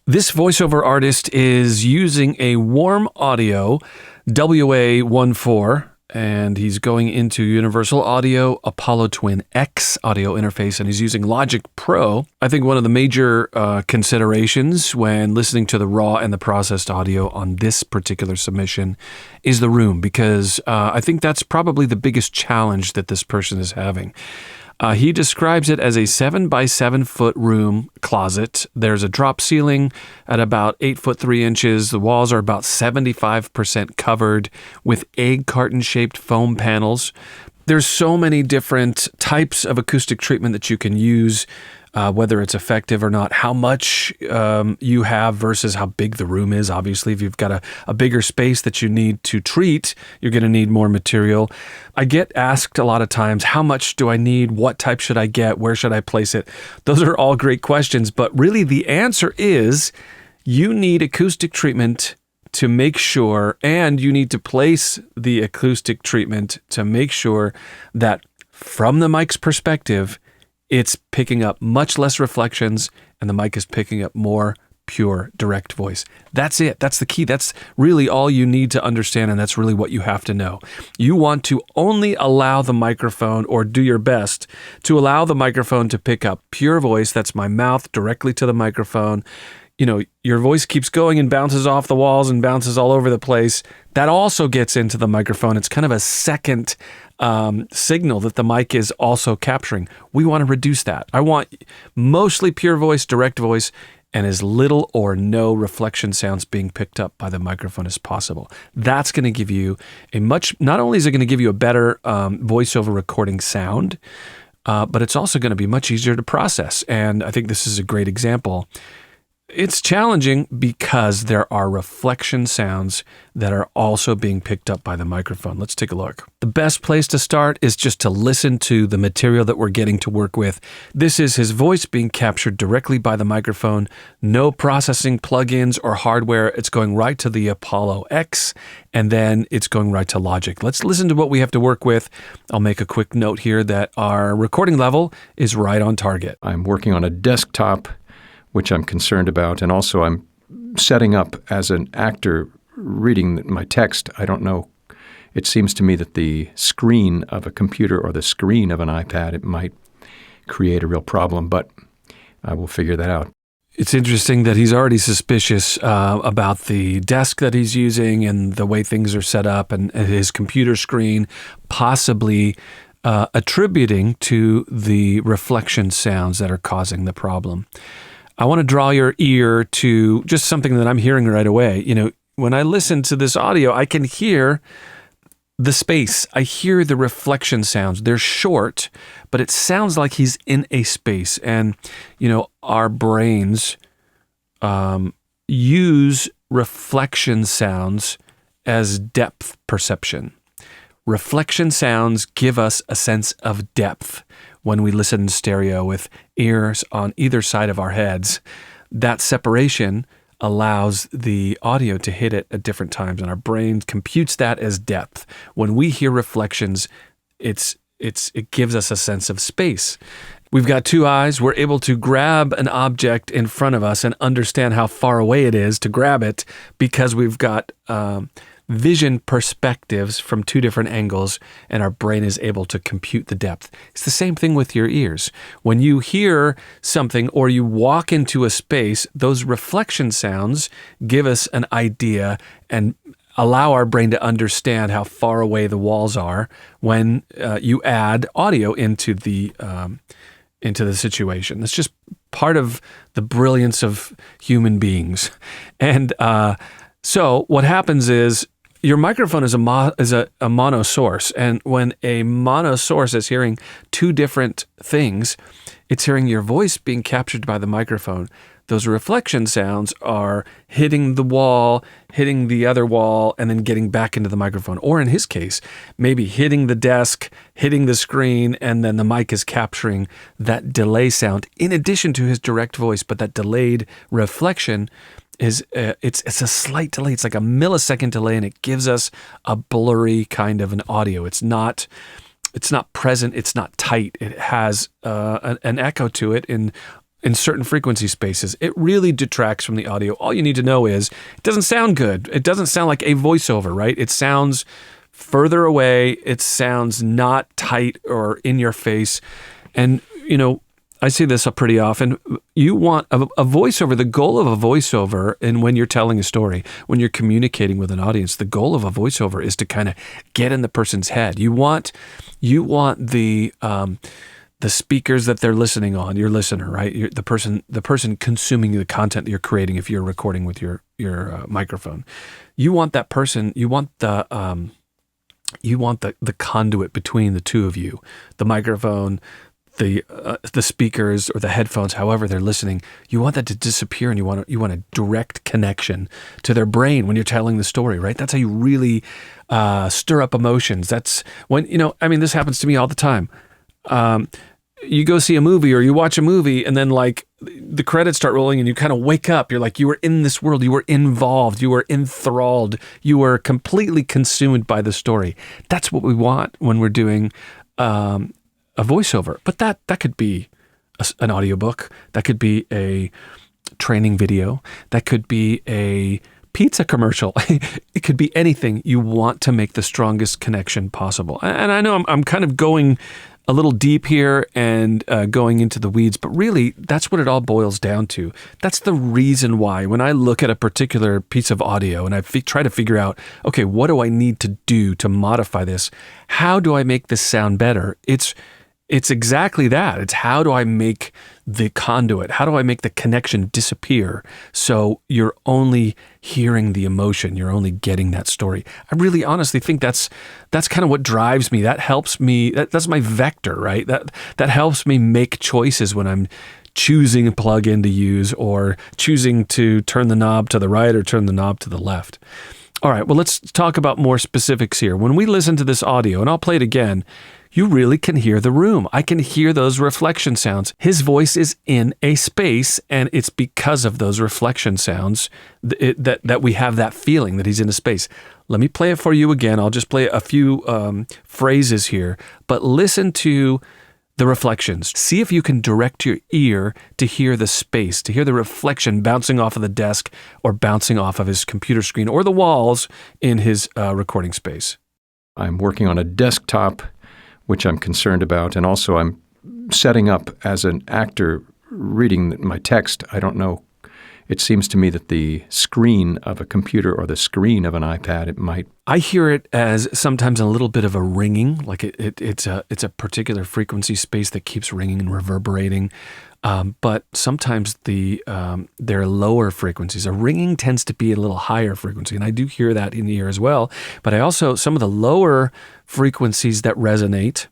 This voiceover artist is using a Warm Audio WA14, and he's going into Universal Audio Apollo Twin X audio interface, and he's using Logic Pro. I think one of the major considerations when listening to the raw and the processed audio on this particular submission is the room, because I think that's probably the biggest challenge that this person is having. He describes it as a 7 by 7 foot room closet. There's a drop ceiling at about 8 foot 3 inches. The walls are about 75% covered with egg carton shaped foam panels. There's so many different types of acoustic treatment that you can use, whether it's effective or not, how much you have versus how big the room is. Obviously, if you've got a bigger space that you need to treat, you're going to need more material. I get asked a lot of times, how much do I need? What type should I get? Where should I place it? Those are all great questions, but really the answer is you need acoustic treatment to make sure, and you need to place the acoustic treatment to make sure that from the mic's perspective, it's picking up much less reflections and the mic is picking up more pure direct voice. That's it. That's the key. That's really all you need to understand, and that's really what you have to know. You want to only allow the microphone, or do your best to allow the microphone to pick up pure voice. That's my mouth directly to the microphone. You know, your voice keeps going and bounces off the walls and bounces all over the place. That also gets into the microphone. It's kind of a second signal that the mic is also capturing. We want to reduce that. I want mostly pure voice, direct voice, and as little or no reflection sounds being picked up by the microphone as possible. That's going to give you not only is it going to give you a better voiceover recording sound, but it's also going to be much easier to process. And I think this is a great example. It's challenging because there are reflection sounds that are also being picked up by the microphone. Let's take a look. The best place to start is just to listen to the material that we're getting to work with. This is his voice being captured directly by the microphone. No processing plugins or hardware. It's going right to the Apollo X, and then it's going right to Logic. Let's listen to what we have to work with. I'll make a quick note here that our recording level is right on target. I'm working on a desktop, which I'm concerned about, and also I'm setting up as an actor reading my text. I don't know. It seems to me that the screen of a computer or the screen of an iPad, it might create a real problem, but I will figure that out. It's interesting that he's already suspicious about the desk that he's using and the way things are set up and his computer screen, possibly attributing to the reflection sounds that are causing the problem. I want to draw your ear to just something that I'm hearing right away. You know, when I listen to this audio, I can hear the space. I hear the reflection sounds. They're short, but it sounds like he's in a space. And, you know, our brains use reflection sounds as depth perception. Reflection sounds give us a sense of depth. When we listen in stereo with ears on either side of our heads, that separation allows the audio to hit it at different times, and our brain computes that as depth. When we hear reflections, it gives us a sense of space. We've got two eyes. We're able to grab an object in front of us and understand how far away it is to grab it because we've got vision perspectives from two different angles, and our brain is able to compute the depth. It's the same thing with your ears. When you hear something or you walk into a space, those reflection sounds give us an idea and allow our brain to understand how far away the walls are when you add audio into the situation. It's just part of the brilliance of human beings. And so what happens is your microphone is a mono source, and when a mono source is hearing two different things, it's hearing your voice being captured by the microphone. Those reflection sounds are hitting the wall, hitting the other wall, and then getting back into the microphone. Or in his case, maybe hitting the desk, hitting the screen, and then the mic is capturing that delay sound in addition to his direct voice, but that delayed reflection is it's a slight delay. It's like a millisecond delay, and it gives us a blurry kind of an audio. It's not present. It's not tight. It has an echo to it in in certain frequency spaces, it really detracts from the audio. All you need to know is it doesn't sound good. It doesn't sound like a voiceover, right? It sounds further away. It sounds not tight or in your face. And, I see this pretty often. You want a voiceover, the goal of a voiceover, and when you're telling a story, when you're communicating with an audience, the goal of a voiceover is to kind of get in the person's head. You want the speakers that they're listening on, your listener, right? The person consuming the content that you're creating. If you're recording with your microphone, you want that person. You want the conduit between the two of you, the microphone, the speakers or the headphones, however they're listening. You want that to disappear, and you want a direct connection to their brain when you're telling the story, right? That's how you really stir up emotions. That's when this happens to me all the time. You go see a movie or you watch a movie, and then like the credits start rolling and you kind of wake up. You're like, you were in this world, you were involved, you were enthralled, you were completely consumed by the story. That's what we want when we're doing a voiceover. But that could be an audiobook, that could be a training video, that could be a pizza commercial. It could be anything. You want to make the strongest connection possible. And I know I'm kind of going a little deep here and going into the weeds, but really that's what it all boils down to. That's the reason why when I look at a particular piece of audio and I try to figure out, okay, what do I need to do to modify this? How do I make this sound better? It's exactly that. It's how do I make the conduit? How do I make the connection disappear so you're only hearing the emotion, you're only getting that story? I really honestly think that's kind of what drives me. That helps me. That's my vector, right? That helps me make choices when I'm choosing a plugin to use or choosing to turn the knob to the right or turn the knob to the left. All right, well, let's talk about more specifics here. When we listen to this audio, and I'll play it again, you really can hear the room. I can hear those reflection sounds. His voice is in a space, and it's because of those reflection sounds that we have that feeling that he's in a space. Let me play it for you again. I'll just play a few phrases here, but listen to the reflections. See if you can direct your ear to hear the space, to hear the reflection bouncing off of the desk or bouncing off of his computer screen or the walls in his recording space. I'm working on a desktop, which I'm concerned about, and also I'm setting up as an actor reading my text. I don't know. It seems to me that the screen of a computer or the screen of an iPad, it might. I hear it as sometimes a little bit of a ringing, like it's a particular frequency space that keeps ringing and reverberating. But sometimes they're lower frequencies. A ringing tends to be a little higher frequency, and I do hear that in the ear as well. But I also, some of the lower frequencies that resonate,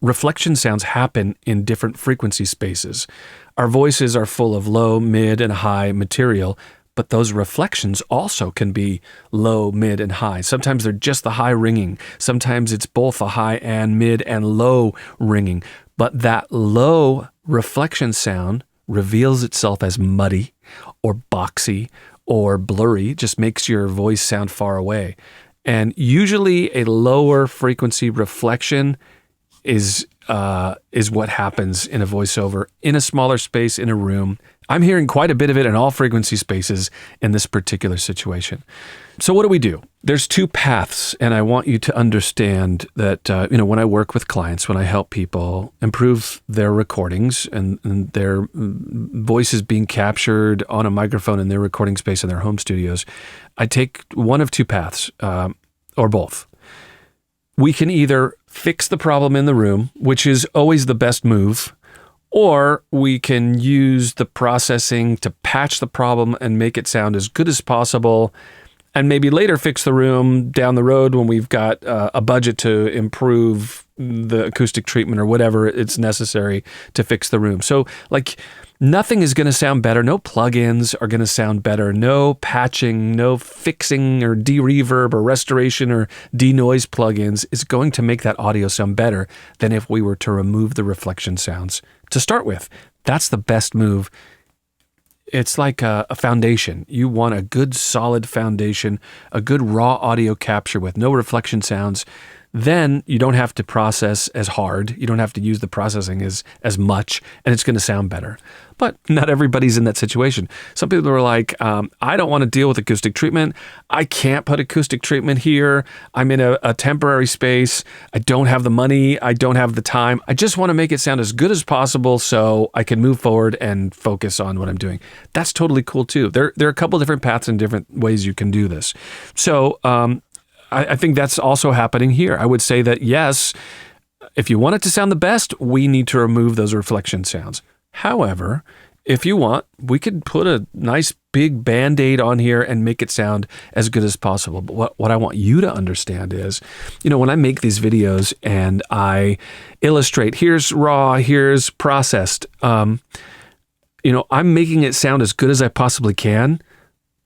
reflection sounds happen in different frequency spaces. Our voices are full of low, mid, and high material, but those reflections also can be low, mid, and high. Sometimes they're just the high ringing. Sometimes it's both the high and mid and low ringing. But that low reflection sound reveals itself as muddy or boxy or blurry, just makes your voice sound far away. And usually a lower frequency reflection is what happens in a voiceover, in a smaller space, in a room. I'm hearing quite a bit of it in all frequency spaces in this particular situation. So what do we do? There's two paths, and I want you to understand that when I work with clients, when I help people improve their recordings and their voices being captured on a microphone in their recording space in their home studios, I take one of two paths, or both. We can either fix the problem in the room, which is always the best move, or we can use the processing to patch the problem and make it sound as good as possible, and maybe later fix the room down the road when we've got a budget to improve the acoustic treatment or whatever it's necessary to fix the room. So nothing is going to sound better. No plugins are going to sound better. No patching, no fixing or de-reverb or restoration or de-noise plugins is going to make that audio sound better than if we were to remove the reflection sounds to start with. That's the best move. It's like a foundation. You want a good solid foundation, a good raw audio capture with no reflection sounds. then you don't have to process as hard. You don't have to use the processing as much, and it's going to sound better. But not everybody's in that situation. Some people are like, I don't want to deal with acoustic treatment. I can't put acoustic treatment here. I'm in a temporary space. I don't have the money. I don't have the time. I just want to make it sound as good as possible so I can move forward and focus on what I'm doing. That's totally cool too. There are a couple different paths and different ways you can do this. So I think that's also happening here. I would say that yes, if you want it to sound the best, we need to remove those reflection sounds. However, if you want, we could put a nice big Band-Aid on here and make it sound as good as possible. But what I want you to understand is, when I make these videos and I illustrate, here's raw, here's processed, I'm making it sound as good as I possibly can.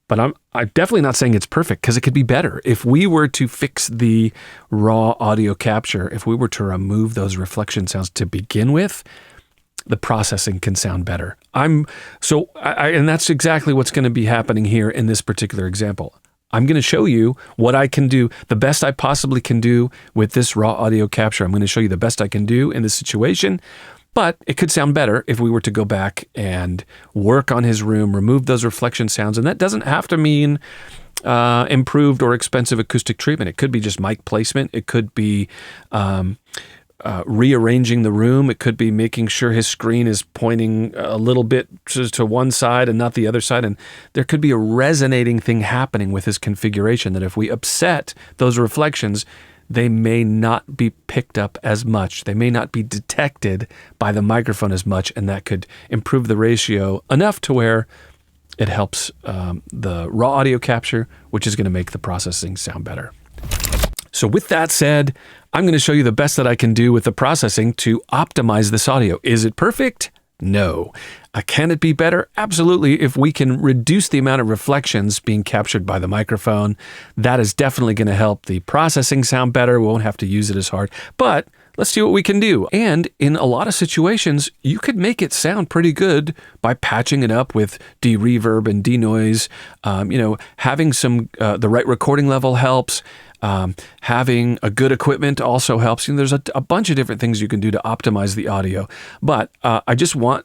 But I'm definitely not saying it's perfect, because it could be better. If we were to fix the raw audio capture, if we were to remove those reflection sounds to begin with, the processing can sound better. And that's exactly what's going to be happening here in this particular example. I'm going to show you what I can do, the best I possibly can do with this raw audio capture. I'm going to show you the best I can do in this situation. But it could sound better if we were to go back and work on his room, remove those reflection sounds. And that doesn't have to mean improved or expensive acoustic treatment. It could be just mic placement. It could be rearranging the room. It could be making sure his screen is pointing a little bit to one side and not the other side. And there could be a resonating thing happening with his configuration that if we upset those reflections, they may not be picked up as much. They may not be detected by the microphone as much, and that could improve the ratio enough to where it helps the raw audio capture, which is going to make the processing sound better. So with that said, I'm going to show you the best that I can do with the processing to optimize this audio. Is it perfect? No. Can it be better? Absolutely. If we can reduce the amount of reflections being captured by the microphone, that is definitely going to help the processing sound better. We won't have to use it as hard, but let's see what we can do. And in a lot of situations, you could make it sound pretty good by patching it up with de-reverb and de-noise. Having the right recording level helps. Having a good equipment also helps. There's a bunch of different things you can do to optimize the audio. But I just want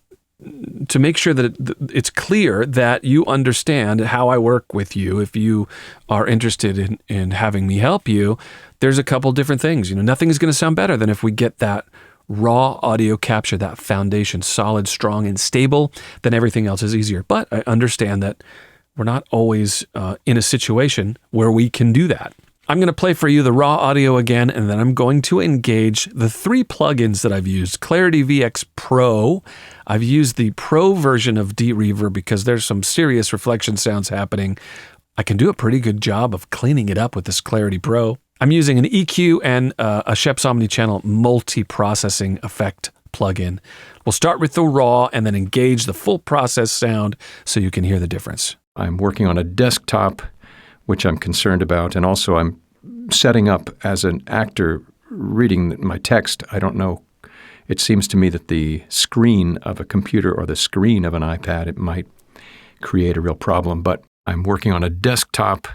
to make sure that it's clear that you understand how I work with you. If you are interested in having me help you, there's a couple different things. Nothing is going to sound better than if we get that raw audio capture, that foundation solid, strong, and stable, then everything else is easier. But I understand that we're not always in a situation where we can do that. I'm going to play for you the raw audio again, and then I'm going to engage the 3 plugins that I've used. Clarity VX Pro. I've used the Pro version of de-reverb because there's some serious reflection sounds happening. I can do a pretty good job of cleaning it up with this Clarity Pro. I'm using an EQ and a Sheps Omnichannel multi-processing effect plugin. We'll start with the raw and then engage the full process sound so you can hear the difference. I'm working on a desktop, which I'm concerned about, and also I'm setting up as an actor reading my text. I don't know. It seems to me that the screen of a computer or the screen of an iPad, it might create a real problem. But I'm working on a desktop,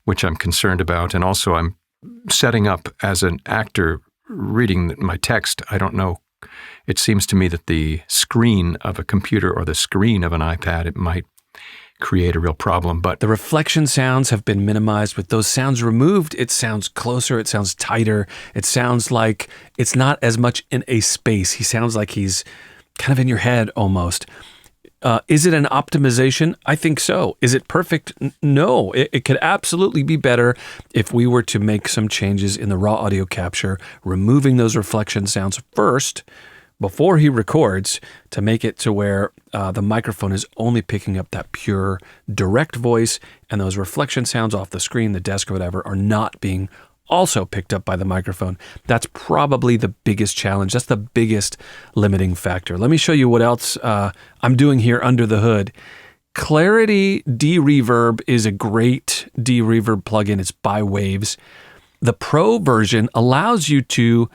which I'm concerned about, and also I'm setting up as an actor reading my text. I don't know. It seems to me that the screen of a computer or the screen of an iPad, it might create a real problem. But the reflection sounds have been minimized. With those sounds removed, it sounds closer, it sounds tighter, it sounds like it's not as much in a space. He sounds like he's kind of in your head almost. Is it an optimization? I think so. Is it perfect? No. It could absolutely be better if we were to make some changes in the raw audio capture, removing those reflection sounds first before he records, to make it to where the microphone is only picking up that pure direct voice, and those reflection sounds off the screen, the desk, or whatever are not being also picked up by the microphone. That's probably the biggest challenge. That's the biggest limiting factor. Let me show you what else I'm doing here under the hood. Clarity de-reverb is a great de-reverb plugin. It's by Waves. The Pro version allows you to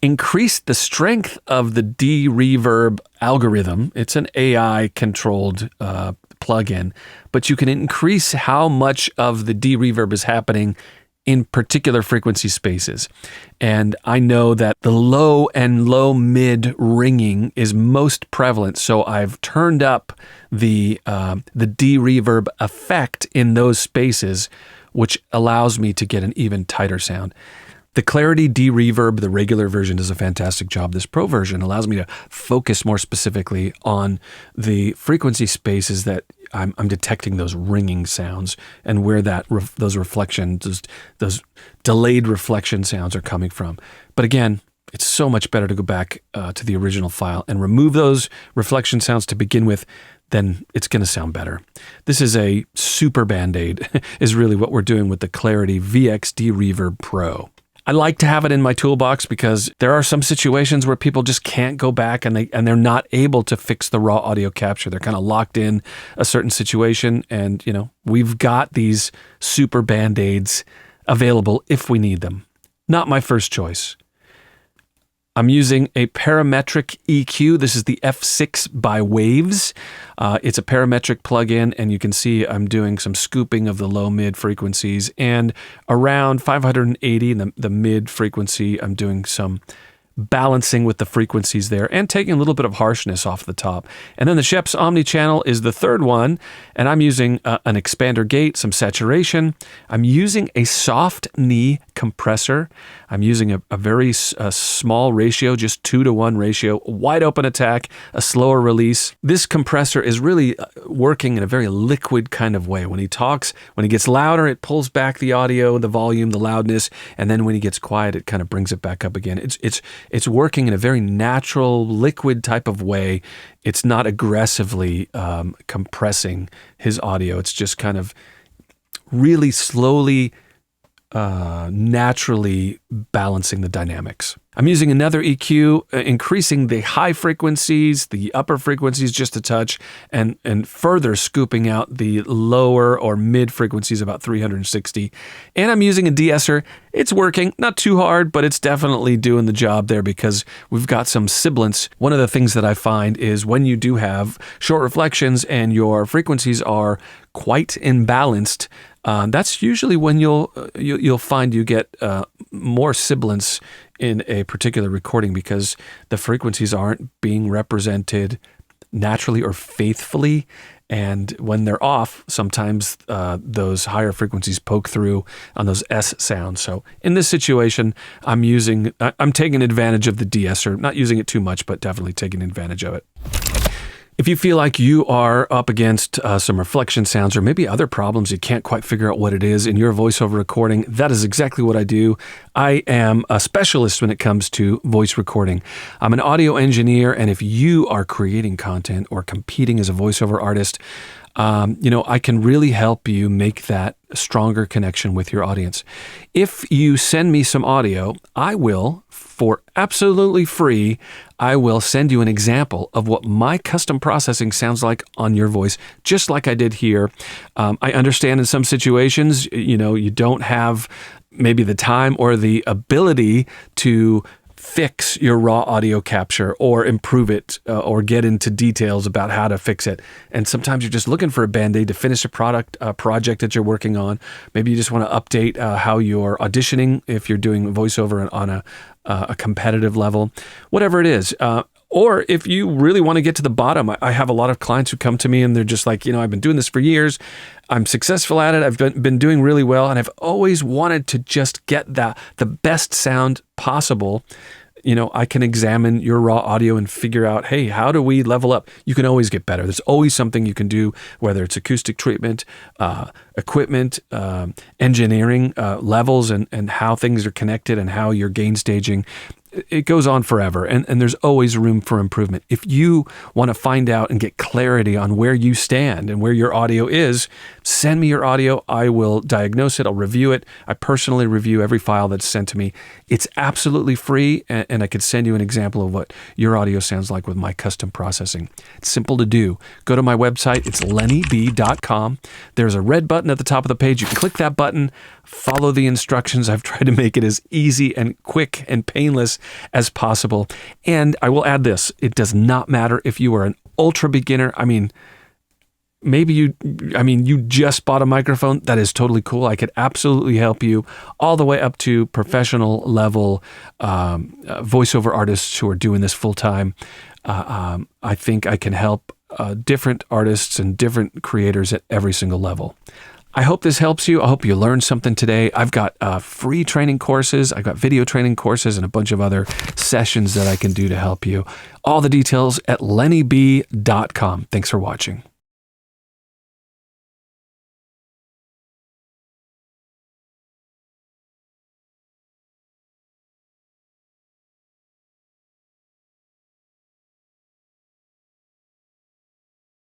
increase the strength of the de-reverb algorithm. It's an AI-controlled plugin, but you can increase how much of the de-reverb is happening in particular frequency spaces. And I know that the low and low mid ringing is most prevalent. So I've turned up the de-reverb effect in those spaces, which allows me to get an even tighter sound. The Clarity de-reverb, the regular version, does a fantastic job. This Pro version allows me to focus more specifically on the frequency spaces that I'm detecting those ringing sounds and where those reflections, those delayed reflection sounds are coming from. But again, it's so much better to go back to the original file and remove those reflection sounds to begin with. Then it's going to sound better. This is a super Band-Aid, is really what we're doing with the Clarity VX de-reverb Pro. I like to have it in my toolbox because there are some situations where people just can't go back and they're not able to fix the raw audio capture. They're kind of locked in a certain situation, and we've got these super Band-Aids available if we need them. Not my first choice. I'm using a parametric EQ. This is the F6 by Waves. It's a parametric plugin, and you can see I'm doing some scooping of the low-mid frequencies, and around 580 in the mid frequency, I'm doing some balancing with the frequencies there and taking a little bit of harshness off the top. And then the Schoeps Omni-Channel is the third one, and I'm using an expander gate, some saturation. I'm using a soft knee compressor. I'm using a very small ratio, just 2-to-1 ratio, wide open attack, a slower release. This compressor is really working in a very liquid kind of way. When he talks, when he gets louder, it pulls back the audio, the volume, the loudness, and then when he gets quiet, it kind of brings it back up again. It's working in a very natural, liquid type of way. It's not aggressively compressing his audio. It's just kind of really slowly, naturally balancing the dynamics. I'm using another EQ, increasing the high frequencies, the upper frequencies just a touch, and further scooping out the lower or mid frequencies about 360. And I'm using a de-esser. It's working, not too hard, but it's definitely doing the job there because we've got some sibilance. One of the things that I find is when you do have short reflections and your frequencies are quite imbalanced, that's usually when you'll find you get more sibilance in a particular recording because the frequencies aren't being represented naturally or faithfully. And when they're off, sometimes those higher frequencies poke through on those S sounds. So in this situation, I'm taking advantage of the de-esser, not using it too much, but definitely taking advantage of it. If you feel like you are up against some reflection sounds or maybe other problems, you can't quite figure out what it is in your voiceover recording, that is exactly what I do. I am a specialist when it comes to voice recording. I'm an audio engineer, and if you are creating content or competing as a voiceover artist, I can really help you make that stronger connection with your audience. If you send me some audio, I will, for absolutely free, I will send you an example of what my custom processing sounds like on your voice, just like I did here. I understand in some situations, you don't have maybe the time or the ability to fix your raw audio capture or improve it or get into details about how to fix it. And sometimes you're just looking for a Band-Aid to finish a project that you're working on. Maybe you just want to update how you're auditioning if you're doing voiceover on a competitive level, whatever it is. Or if you really want to get to the bottom, I have a lot of clients who come to me and they're just like, I've been doing this for years. I'm successful at it. I've been doing really well. And I've always wanted to just get the best sound possible. I can examine your raw audio and figure out, hey, how do we level up? You can always get better. There's always something you can do, whether it's acoustic treatment, equipment, engineering levels, and how things are connected and how you're gain staging. It goes on forever, and there's always room for improvement. If you want to find out and get clarity on where you stand and where your audio is, send me your audio. I will diagnose it. I'll review it. I personally review every file that's sent to me. It's absolutely free, and I could send you an example of what your audio sounds like with my custom processing. It's simple to do. Go to my website. It's lennyb.com. There's a red button at the top of the page. You can click that button, follow the instructions. I've tried to make it as easy and quick and painless as possible. And I will add this. It does not matter if you are an ultra beginner. I mean, maybe you just bought a microphone. That is totally cool. I could absolutely help you all the way up to professional level voiceover artists who are doing this full time. I think I can help different artists and different creators at every single level. I hope this helps you. I hope you learned something today. I've got free training courses. I've got video training courses and a bunch of other sessions that I can do to help you. All the details at lennyb.com. Thanks for watching.